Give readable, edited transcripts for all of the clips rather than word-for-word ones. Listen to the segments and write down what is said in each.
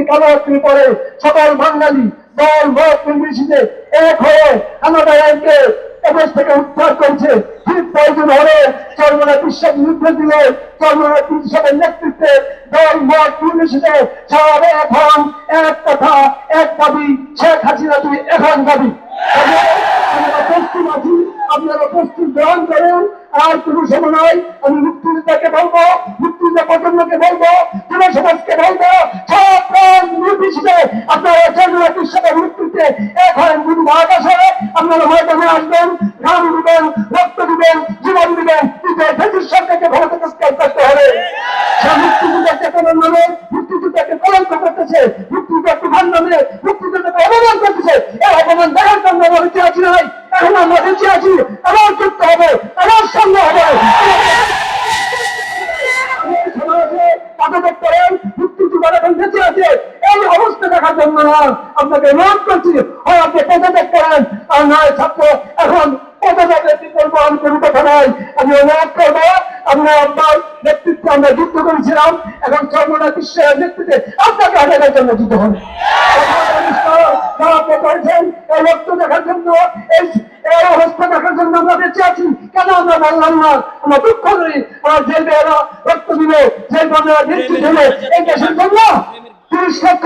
কালোরাত্রি পরে সকল বাঙালি দল মত নির্বিশেষে এক হয়ে আমাদের আইনকে এদেশ থেকে উদ্ধার করছে। ঠিক প্রয়োজন হলে চরমোনাই বিশ্বাস যুদ্ধ দিয়ে চরমোনাই বিশ্বাসের নেতৃত্বে দল মত নির্বিশেষে সব এখন এক কথা এক দাবি, শেখ হাসিনা তুই এখন দাবি। আমরা প্রস্তুত আছি, আপনারা প্রস্তুত গ্রহণ করেন। আর কোনো সময় নয়, আমি মুক্তিযোদ্ধাকে বলবো, মুক্তিযোদ্ধা প্রজন্মকে বলবো, যুব সমাজকে বলবো, সব নির্বিশেষে আপনারা চরমোনাই বিশ্বাসের নেতৃত্বে এক হয় গুরু আকাশে আপনারা ময়দানে আসবেন, ঘাম দিবেন, রক্ত দিবেন, জীবন দিবেন, কিন্তু ব্রিটিশ সরকারকে ভারতে সংস্কার করতে হবে। সেই মুক্তিযুদ্ধের চেতনার নামে মুক্তিযুদ্ধকে কলঙ্ক করতেছে, মুক্তিযুদ্ধের প্রধান নামে মুক্তিযুদ্ধকে অপমান করতেছে। এই অপমান দেখার জন্য আমরা বেঁচে আছি নাই, এখন আমরা বেঁচে আছি, আবার যুক্ত হবে, আবার সঙ্গে হবে। মুক্তিযুদ্ধ এখন বেঁচে আছে, এই অবস্থা দেখার জন্য না আপনাকে অনুরোধ করছি, হয় আপনি পদত্যাগ করেন, আর নয় ছাত্র এখন পদত্যাগের বিকল্প আমি কোনো কথা নাই। আমি অনুরোধ করবো, আমরা আপনার নেতৃত্বে আমরা যুদ্ধ করেছিলাম, এখন চরমোনাই বিশ্বাসের নেতৃত্বে আপনাকে আটকের জন্য যুদ্ধ হবে। আপনি করেছেন এই রক্ত দেখার জন্য, এই অবস্থা দেখার জন্য আমরা বেঁচে আছি। কেন আমরা বললাম না? আমরা দুঃখ করি, আমার যে মেয়েরা রক্ত দিলে, যে মেয়েরা মৃত্যু দিলে এই দেশের জন্য 30 লক্ষ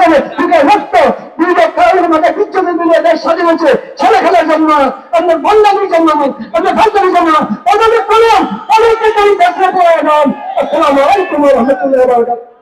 রক্ত 2 লক্ষ আমাদের বিচ্ছুতি মিলিয়ে দেশ স্বাধীন হয়েছে ছেলে খেলার জন্য, আমাদের বন্যানির জন্য, আমাদের ভাগ্যের জন্য, আমাদের প্রয়োজন অনেকে দেশে পড়ে গেলাম। আসসালামু আলাইকুম ওয়া রাহমাতুল্লাহি ওয়া বারাকাতুহু।